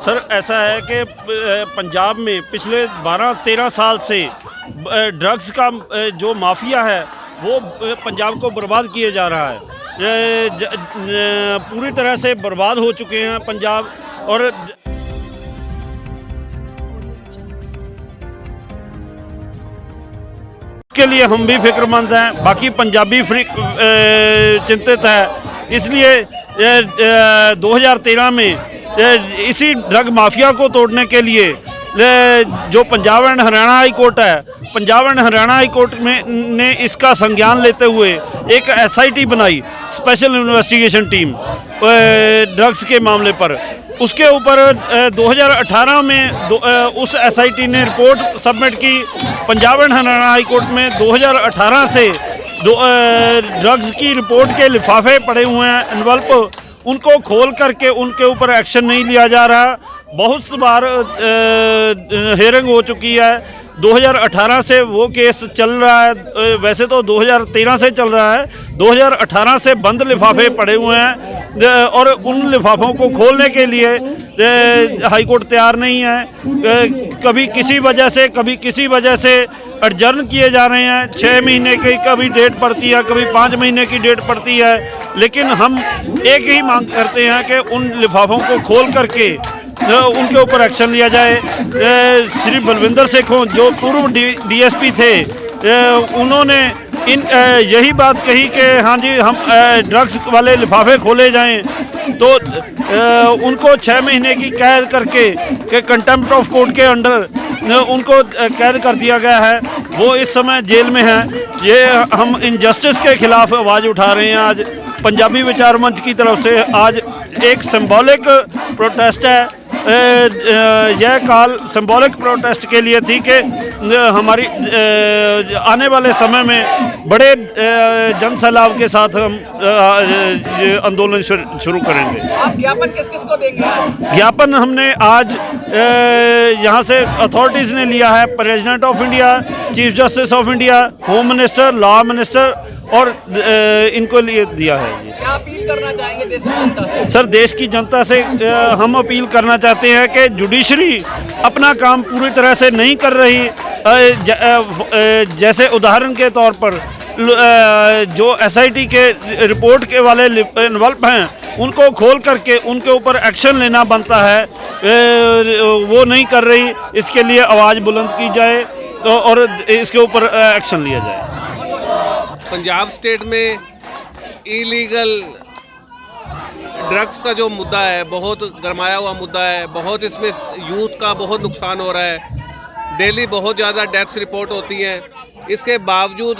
Sir ऐसा है कि पंजाब में पिछले 12-13 साल से ड्रग्स का जो माफिया है वो पंजाब को बर्बाद किए जा रहा है। पूरी तरह से बर्बाद हो चुके हैं पंजाब। और के लिए हम भी फिक्रमंद हैं, बाकी पंजाबी चिंतित है। इसलिए 2013 में इसी ड्रग माफिया को तोड़ने के लिए जो Punjab and Haryana high court है, Punjab and Haryana high court में ने इसका संज्ञान लेते हुए एक SIT बनाई, स्पेशल इन्वेस्टिगेशन टीम, ड्रग्स के मामले पर। उसके ऊपर 2018 में उस SIT ने रिपोर्ट सबमिट की Punjab and Haryana high court में। 2018 से ड्रग्स की रिपोर्ट के लिफाफे पड़े हुए हैं, एनवल्प, उनको खोल करके उनके ऊपर एक्शन नहीं लिया जा रहा। बहुत बार हेयरिंग हो चुकी है। 2018 से वो केस चल रहा है, वैसे तो 2013 से चल रहा है। 2018 से बंद लिफाफे पड़े हुए हैं और उन लिफाफों को खोलने के लिए हाई कोर्ट तैयार नहीं है। कभी किसी वजह से एडजर्न किए जा रहे हैं। 6 महीने की कभी डेट पड़ती है, कभी 5 महीने की डेट पड़ती है। लेकिन हम एक ही मांग करते हैं कि उन लिफाफों को खोल करके उनके ऊपर एक्शन लिया जाए। श्री बलविंदर सेखों जो पूर्व DSP थे, उन्होंने यही बात कही कि हाँ जी हम ड्रग्स वाले लिफाफे खोले जाएं, तो उनको 6 महीने की कैद करके कंटेम्प्ट ऑफ कोर्ट के अंडर उनको कैद कर दिया गया है। वो इस समय जेल में हैं। ये हम इनजस्टिस के खिलाफ आवाज़ उठा रहे हैं। आज पंजाबी विचार मंच की तरफ से आज एक सिंबॉलिक प्रोटेस्ट है। यह कॉल सिंबॉलिक प्रोटेस्ट के लिए थी कि हमारी आने वाले समय में बड़े जन सैलाब के साथ हम आंदोलन शुरू करेंगे। आप ज्ञापन किस किस को देंगे? ज्ञापन हमने आज यहाँ से अथॉरिटीज़ ने लिया है, president of India, chief justice of India, home minister, law minister और इनको लिए दिया है। क्या अपील करना चाहेंगे देश की जनता से? सर देश की जनता से हम अपील करना चाहते हैं कि जुडिशरी अपना काम पूरी तरह से नहीं कर रही। जैसे उदाहरण के तौर पर जो SIT के रिपोर्ट के वाले इन्वॉल्व हैं उनको खोल करके उनके ऊपर एक्शन लेना बनता है, वो नहीं कर रही। इसके लिए आवाज़ बुलंद की जाए और इसके ऊपर एक्शन लिया जाए। पंजाब स्टेट में इलीगल ड्रग्स का जो मुद्दा है बहुत गरमाया हुआ मुद्दा है। बहुत इसमें यूथ का बहुत नुकसान हो रहा है। डेली बहुत ज़्यादा डेथ्स रिपोर्ट होती हैं। इसके बावजूद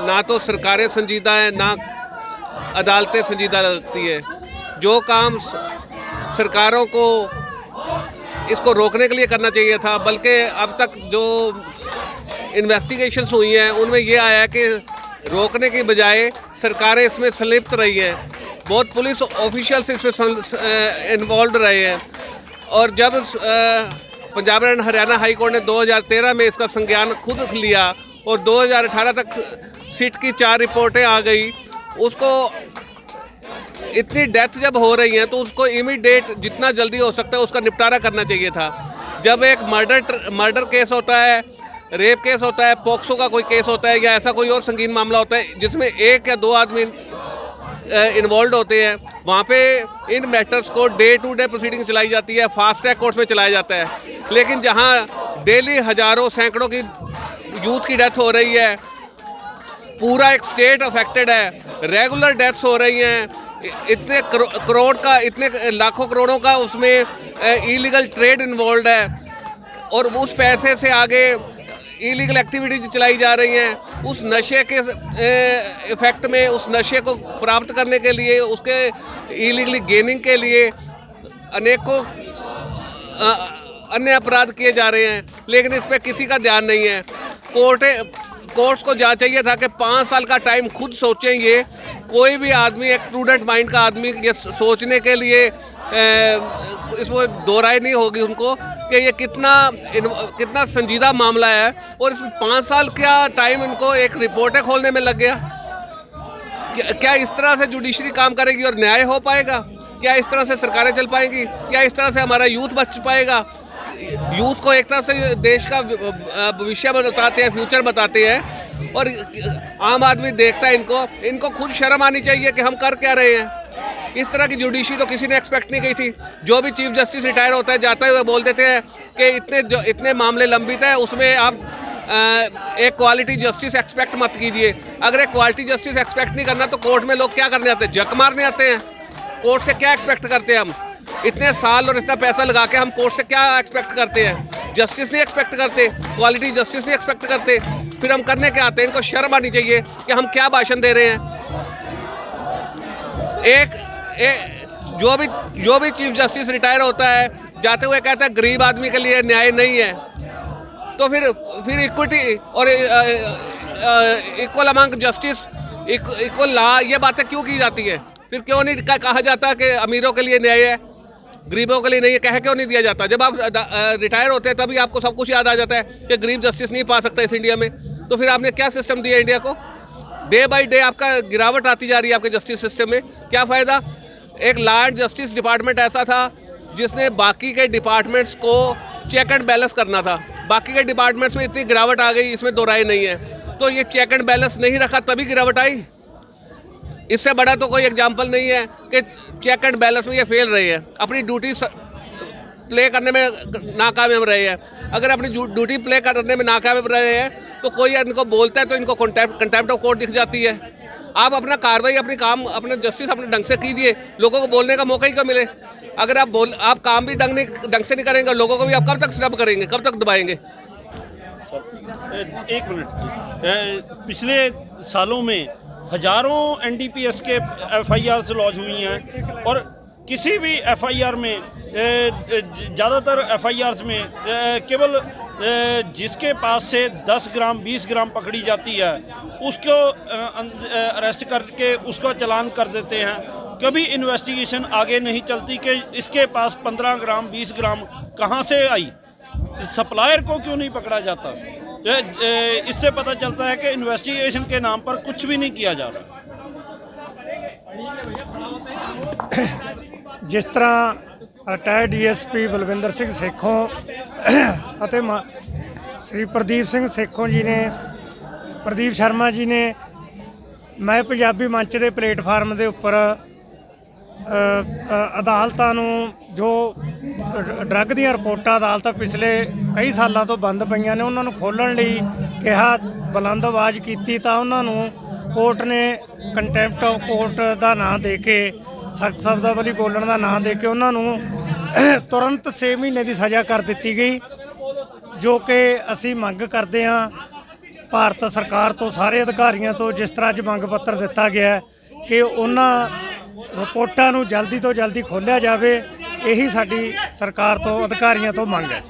ना तो सरकारें संजीदा हैं, ना अदालतें संजीदा लगती है। जो काम सरकारों को इसको रोकने के लिए करना चाहिए था, बल्कि अब तक जो इन्वेस्टिगेशंस हुई हैं उनमें ये आया है कि रोकने की बजाय सरकारें इसमें संलिप्त रही हैं। बहुत पुलिस ऑफिशियल्स इसमें इन्वॉल्व रहे हैं। और जब Punjab and Haryana high court ने 2013 में इसका संज्ञान खुद लिया और 2018 तक सिट की 4 रिपोर्टें आ गई, उसको इतनी डेथ जब हो रही हैं तो उसको इमीडिएट जितना जल्दी हो सकता है उसका निपटारा करना चाहिए था। जब एक मर्डर केस होता है, रेप केस होता है, पॉक्सो का कोई केस होता है या ऐसा कोई और संगीन मामला होता है जिसमें 1 या 2 आदमी इन्वॉल्व होते हैं, वहाँ पे इन मैटर्स को डे टू डे प्रोसीडिंग चलाई जाती है, फास्ट ट्रैक कोर्ट्स में चलाया जाता है। लेकिन जहाँ डेली हज़ारों सैकड़ों की यूथ की डेथ हो रही है, पूरा एक स्टेट अफेक्टेड है, रेगुलर डेथ्स हो रही हैं, इतने करोड़ का, इतने लाखों करोड़ों का उसमें इलीगल ट्रेड इन्वॉल्व है और उस पैसे से आगे इलीगल एक्टिविटीज चलाई जा रही हैं। उस नशे के इफेक्ट में, उस नशे को प्राप्त करने के लिए, उसके इलीगली गेनिंग के लिए अनेकों अन्य अपराध किए जा रहे हैं, लेकिन इस पर किसी का ध्यान नहीं है। कोर्ट्स को जहाँ चाहिए था कि 5 साल का टाइम खुद सोचेंगे। कोई भी आदमी, एक प्रूडेंट माइंड का आदमी, ये सोचने के लिए इसमें दो राय नहीं होगी उनको कि ये कितना संजीदा मामला है। और इसमें 5 साल क्या टाइम इनको एक रिपोर्टें खोलने में लग गया। क्या इस तरह से जुडिशरी काम करेगी और न्याय हो पाएगा? क्या इस तरह से सरकारें चल पाएंगी? क्या इस तरह से हमारा यूथ बच पाएगा? यूथ को एक तरह से देश का भविष्य बताते हैं, फ्यूचर बताते हैं, और आम आदमी देखता है इनको खुद शर्म आनी चाहिए कि हम कर क्या रहे हैं। इस तरह की जुडिशरी तो किसी ने एक्सपेक्ट नहीं की थी। जो भी चीफ जस्टिस रिटायर होता है जाते हुए बोल देते हैं कि इतने मामले लंबित हैं, उसमें आप एक क्वालिटी जस्टिस एक्सपेक्ट मत कीजिए। अगर एक क्वालिटी जस्टिस एक्सपेक्ट नहीं करना तो कोर्ट में लोग क्या करने आते हैं? जक मारने आते हैं। कोर्ट से क्या एक्सपेक्ट करते हैं हम? इतने साल और इतना पैसा लगा के हम कोर्ट से क्या एक्सपेक्ट करते हैं? जस्टिस नहीं एक्सपेक्ट करते, क्वालिटी जस्टिस नहीं एक्सपेक्ट करते, फिर हम करने क्या आते हैं? इनको शर्म आनी चाहिए कि हम क्या भाषण दे रहे हैं। जो भी चीफ जस्टिस रिटायर होता है जाते हुए कहता है गरीब आदमी के लिए न्याय नहीं है, तो फिर इक्विटी और equal among justice, equal law, ये बातें क्यों की जाती है? फिर क्यों नहीं कहा जाता कि अमीरों के लिए न्याय है, गरीबों के लिए नहीं है? कह क्यों नहीं दिया जाता? जब आप रिटायर होते हैं तभी आपको सब कुछ याद आ जाता है कि गरीब जस्टिस नहीं पा सकता इस इंडिया में। तो फिर आपने क्या सिस्टम दिया इंडिया को? डे बाय डे आपका गिरावट आती जा रही है आपके जस्टिस सिस्टम में। क्या फ़ायदा? एक लॉ एंड जस्टिस डिपार्टमेंट ऐसा था जिसने बाकी के डिपार्टमेंट्स को चेक एंड बैलेंस करना था। बाकी के डिपार्टमेंट्स में इतनी गिरावट आ गई, इसमें दो राय नहीं है। तो ये चेक एंड बैलेंस नहीं रखा तभी गिरावट आई। इससे बड़ा तो कोई एग्जाम्पल नहीं है कि चेक एंड बैलेंस में ये फेल रहे हैं, अपनी ड्यूटी प्ले करने में नाकामयाब रहे हैं। अगर अपनी ड्यूटी प्ले करने में नाकामयाब रहे हैं तो कोई इनको बोलता है तो इनको कंटेम्प्ट ऑफ कोर्ट दिख जाती है। आप अपना कार्रवाई, अपनी काम, अपने जस्टिस अपने ढंग से कीजिए, लोगों को बोलने का मौका ही क्यों मिले? अगर आप काम भी ढंग से नहीं करेंगे, लोगों को भी आप कब तक स्टॉप करेंगे, कब तक दबाएंगे? एक मिनट, पिछले सालों में हजारों एनडीपीएस के एफआईआर लॉन्च हुई हैं और किसी भी एफआईआर में, ज़्यादातर एफआईआर्स में केवल जिसके पास से 10 ग्राम 20 ग्राम पकड़ी जाती है उसको अरेस्ट करके उसको चालान कर देते हैं। कभी इन्वेस्टिगेशन आगे नहीं चलती कि इसके पास 15 ग्राम 20 ग्राम कहाँ से आई, सप्लायर को क्यों नहीं पकड़ा जाता? इससे पता चलता है कि इन्वेस्टिगेशन के नाम पर कुछ भी नहीं किया जा रहा। जिस तरह रिटायर्ड डीएसपी बलविंदर सिंह सेखों ਅਤੇ श्री प्रदीप सिंह सेखों जी ने, प्रदीप शर्मा जी ने मैं पंजाबी मंच के प्लेटफार्म के उपर अदालतां नूं जो ड्रग ਦੀਆਂ रिपोर्टां अदालतां पिछले कई सालों तो बंद पईयां ने उन्होंने खोलण लई कहा, बुलंद आवाज़ की तो उन्होंने कोर्ट ने कंटैंप्ट ऑफ कोर्ट का नाम दे के, सख्त शब्दावली बोलण का नाम दे के उन्होंने तुरंत 6 महीने की सज़ा कर दी गई, जो कि असी मंग करते हाँ भारत सरकार तो, सारे अधिकारियों तो। जिस तरह अज मंग पत्र दिता गया कि उन्होंने रिपोर्टां नूं जल्दी तो जल्दी खोलिया जाए, यही साडी सरकार तो, अधिकारियों तो मंग है।